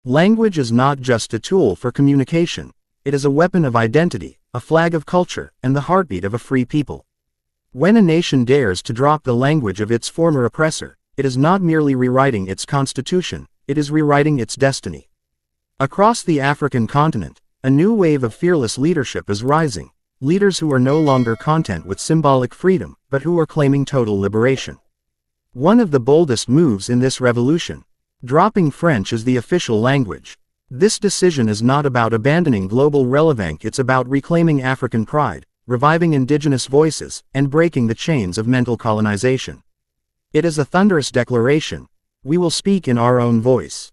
Language is not just a tool for communication. It is a weapon of identity, a flag of culture, and the heartbeat of a free people. When a nation dares to drop the language of its former oppressor, it is not merely rewriting its constitution, it is rewriting its destiny. Across the African continent, a new wave of fearless leadership is rising, leaders who are no longer content with symbolic freedom, but who are claiming total liberation. One of the boldest moves in this revolution, dropping French as the official language. This decision is not about abandoning global relevance, it's about reclaiming African pride, reviving indigenous voices, and breaking the chains of mental colonization. It is a thunderous declaration. We will speak in our own voice.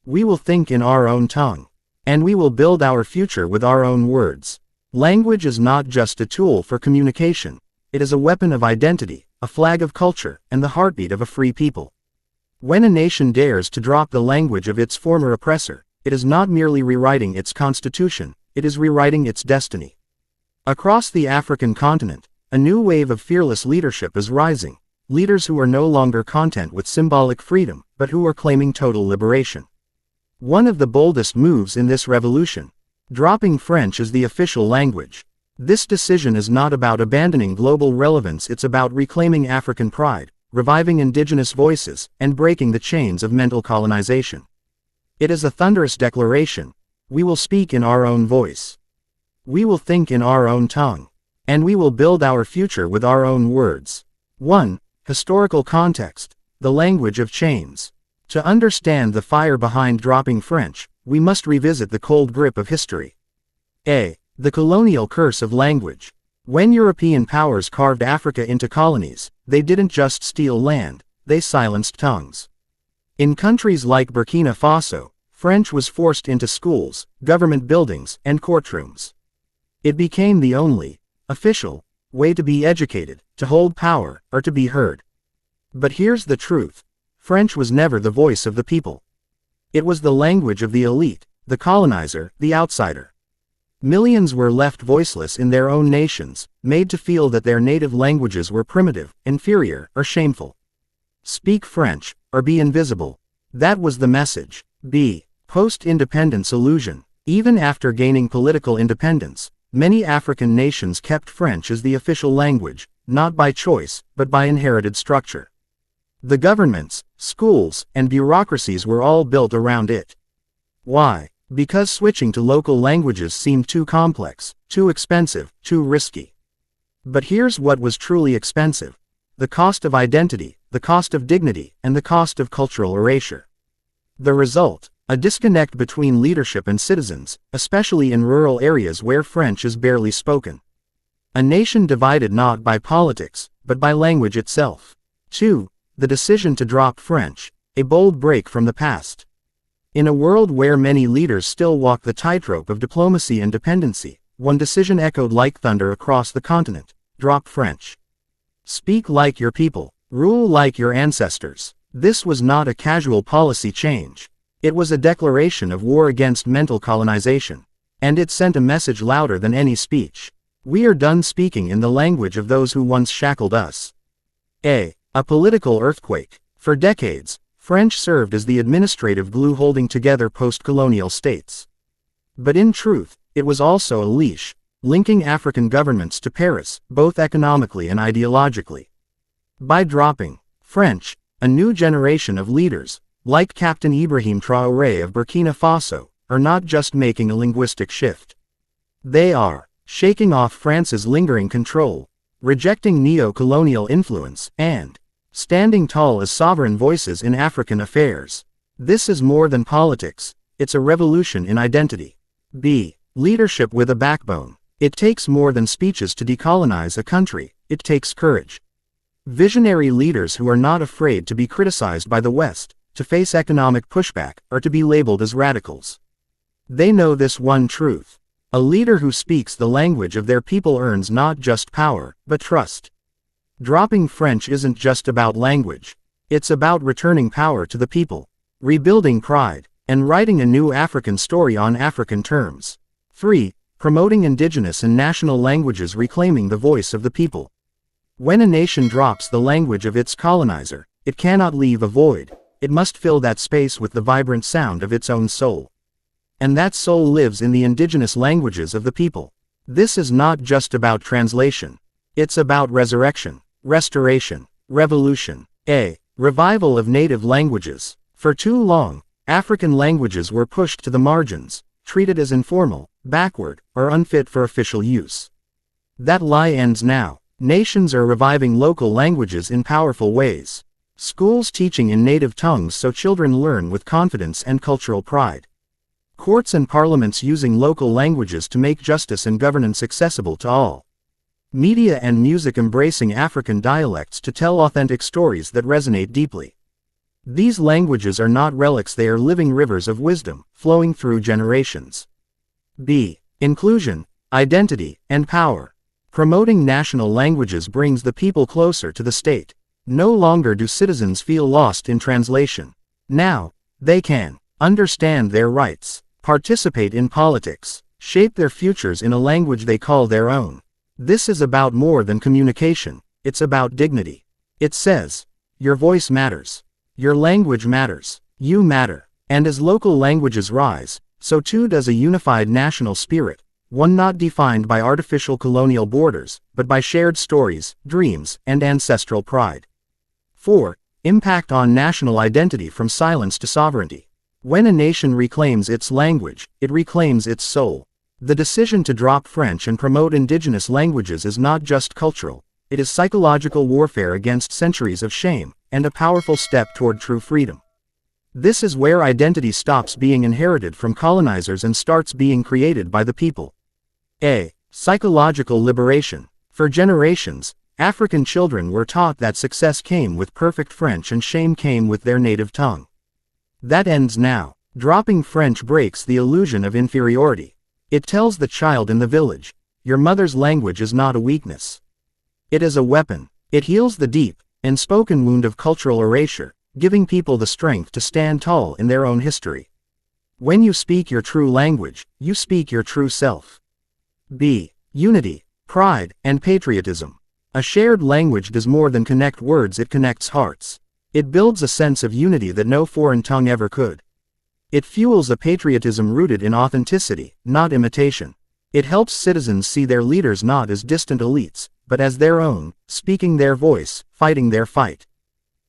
We will think in our own tongue. And we will build our future with our own words. Language is not just a tool for communication. It is a weapon of identity, a flag of culture, and the heartbeat of a free people. When a nation dares to drop the language of its former oppressor, it is not merely rewriting its constitution, it is rewriting its destiny. Across the African continent, a new wave of fearless leadership is rising, leaders who are no longer content with symbolic freedom, but who are claiming total liberation. One of the boldest moves in this revolution, dropping French as the official language. This decision is not about abandoning global relevance, it's about reclaiming African pride, reviving indigenous voices, and breaking the chains of mental colonization. It is a thunderous declaration. We will speak in our own voice. We will think in our own tongue. And we will build our future with our own words. 1. Historical context. The language of chains. To understand the fire behind dropping French, we must revisit the cold grip of history. A. The colonial curse of language. When European powers carved Africa into colonies, they didn't just steal land, they silenced tongues. In countries like Burkina Faso, French was forced into schools, government buildings, and courtrooms. It became the only, official, way to be educated, to hold power, or to be heard. But here's the truth. French was never the voice of the people. It was the language of the elite, the colonizer, the outsider. Millions were left voiceless in their own nations, made to feel that their native languages were primitive, inferior, or shameful. Speak French, or be invisible. That was the message. B. Post-independence illusion. Even after gaining political independence, many African nations kept French as the official language, not by choice, but by inherited structure. The governments, schools, and bureaucracies were all built around it. Why? Because switching to local languages seemed too complex, too expensive, too risky. But here's what was truly expensive: the cost of identity, the cost of dignity, and the cost of cultural erasure. The result: a disconnect between leadership and citizens, especially in rural areas where French is barely spoken. A nation divided not by politics, but by language itself. 2. The decision to drop French, a bold break from the past. In a world where many leaders still walk the tightrope of diplomacy and dependency, one decision echoed like thunder across the continent: drop French. Speak like your people, rule like your ancestors. This was not a casual policy change. It was a declaration of war against mental colonization. And it sent a message louder than any speech. We are done speaking in the language of those who once shackled us. A political earthquake. For decades, French served as the administrative glue holding together post-colonial states. But in truth, it was also a leash, linking African governments to Paris, both economically and ideologically. By dropping French, a new generation of leaders, like Captain Ibrahim Traoré of Burkina Faso, are not just making a linguistic shift. They are shaking off France's lingering control, rejecting neo-colonial influence, and standing tall as sovereign voices in African affairs. This is more than politics, it's a revolution in identity. B. Leadership with a backbone. It takes more than speeches to decolonize a country, it takes courage. Visionary leaders who are not afraid to be criticized by the West, to face economic pushback, or to be labeled as radicals. They know this one truth: a leader who speaks the language of their people earns not just power, but trust. Dropping French isn't just about language. It's about returning power to the people, rebuilding pride, and writing a new African story on African terms. 3. Promoting indigenous and national languages, reclaiming the voice of the people. When a nation drops the language of its colonizer, it cannot leave a void. it must fill that space with the vibrant sound of its own soul. And that soul lives in the indigenous languages of the people. This is not just about translation. It's about resurrection, restoration, revolution. A revival of native languages. For too long, African languages were pushed to the margins, treated as informal, backward, or unfit for official use. That lie ends now. Nations are reviving local languages in powerful ways. Schools teaching in native tongues so children learn with confidence and cultural pride. Courts and parliaments using local languages to make justice and governance accessible to all. Media and music embracing African dialects to tell authentic stories that resonate deeply. These languages are not relics, they are living rivers of wisdom, flowing through generations. B. Inclusion, identity, and power. Promoting national languages brings the people closer to the state. No longer do citizens feel lost in translation. Now, they can understand their rights, participate in politics, shape their futures in a language they call their own. This is about more than communication, it's about dignity. It says, your voice matters. Your language matters. You matter. And as local languages rise, so too does a unified national spirit, one not defined by artificial colonial borders, but by shared stories, dreams, and ancestral pride. 4. Impact on national identity from silence to sovereignty. When a nation reclaims its language, it reclaims its soul. The decision to drop French and promote indigenous languages is not just cultural, it is psychological warfare against centuries of shame, and a powerful step toward true freedom. This is where identity stops being inherited from colonizers and starts being created by the people. A. Psychological liberation. For generations, African children were taught that success came with perfect French and shame came with their native tongue. That ends now. Dropping French breaks the illusion of inferiority. It tells the child in the village, your mother's language is not a weakness. It is a weapon. It heals the deep, unspoken wound of cultural erasure, giving people the strength to stand tall in their own history. When you speak your true language, you speak your true self. B. Unity, pride, and patriotism. A shared language does more than connect words, it connects hearts. It builds a sense of unity that no foreign tongue ever could. It fuels a patriotism rooted in authenticity, not imitation. It helps citizens see their leaders not as distant elites, but as their own, speaking their voice, fighting their fight.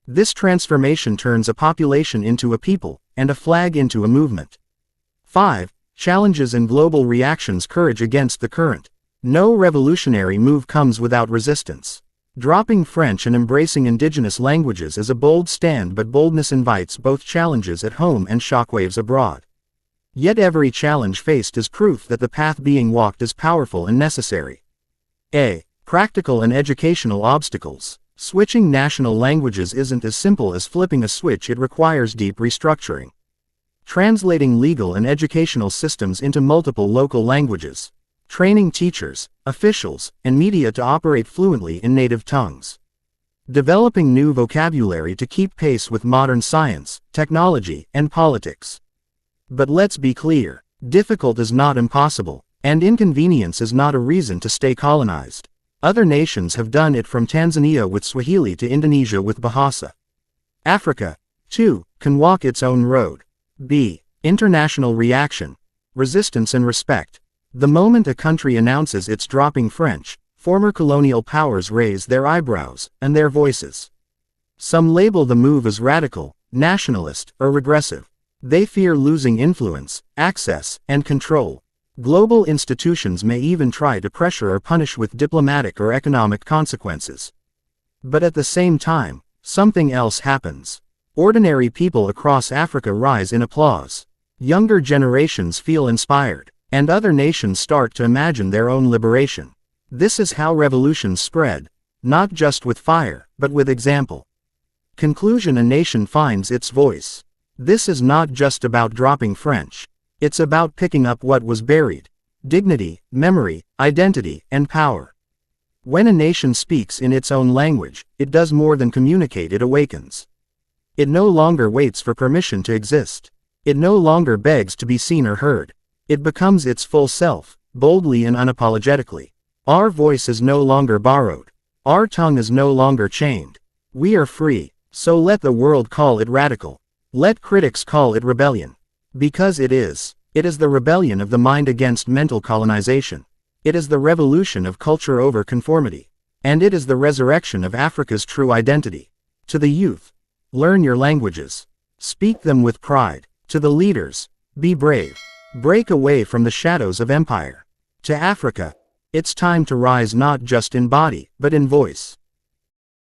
This transformation turns a population into a people, and a flag into a movement. 5. Challenges and global reactions. Courage against the current. No revolutionary move comes without resistance. Dropping French and embracing indigenous languages is a bold stand, but boldness invites both challenges at home and shockwaves abroad. Yet every challenge faced is proof that the path being walked is powerful and necessary. A. Practical and educational obstacles. Switching national languages isn't as simple as flipping a switch, it requires deep restructuring. Translating legal and educational systems into multiple local languages. Training teachers, officials, and media to operate fluently in native tongues. Developing new vocabulary to keep pace with modern science, technology, and politics. But let's be clear, difficult is not impossible, and inconvenience is not a reason to stay colonized. Other nations have done it, from Tanzania with Swahili to Indonesia with Bahasa. Africa, too, can walk its own road. B. International reaction, resistance and respect. The moment a country announces it's dropping French, former colonial powers raise their eyebrows and their voices. Some label the move as radical, nationalist, or regressive. They fear losing influence, access, and control. Global institutions may even try to pressure or punish with diplomatic or economic consequences. But at the same time, something else happens. Ordinary people across Africa rise in applause. Younger generations feel inspired, and other nations start to imagine their own liberation. This is how revolutions spread, not just with fire, but with example. Conclusion: a nation finds its voice. This is not just about dropping French. It's about picking up what was buried: dignity, memory, identity, and power. When a nation speaks in its own language, it does more than communicate, it awakens. It no longer waits for permission to exist. It no longer begs to be seen or heard. It becomes its full self, boldly and unapologetically. Our voice is no longer borrowed. Our tongue is no longer chained. We are free, so let the world call it radical. Let critics call it rebellion. Because it is. It is the rebellion of the mind against mental colonization. It is the revolution of culture over conformity. And it is the resurrection of Africa's true identity. To the youth, learn your languages. Speak them with pride. To the leaders, be brave. Break away from the shadows of empire. To Africa, it's time to rise not just in body, but in voice.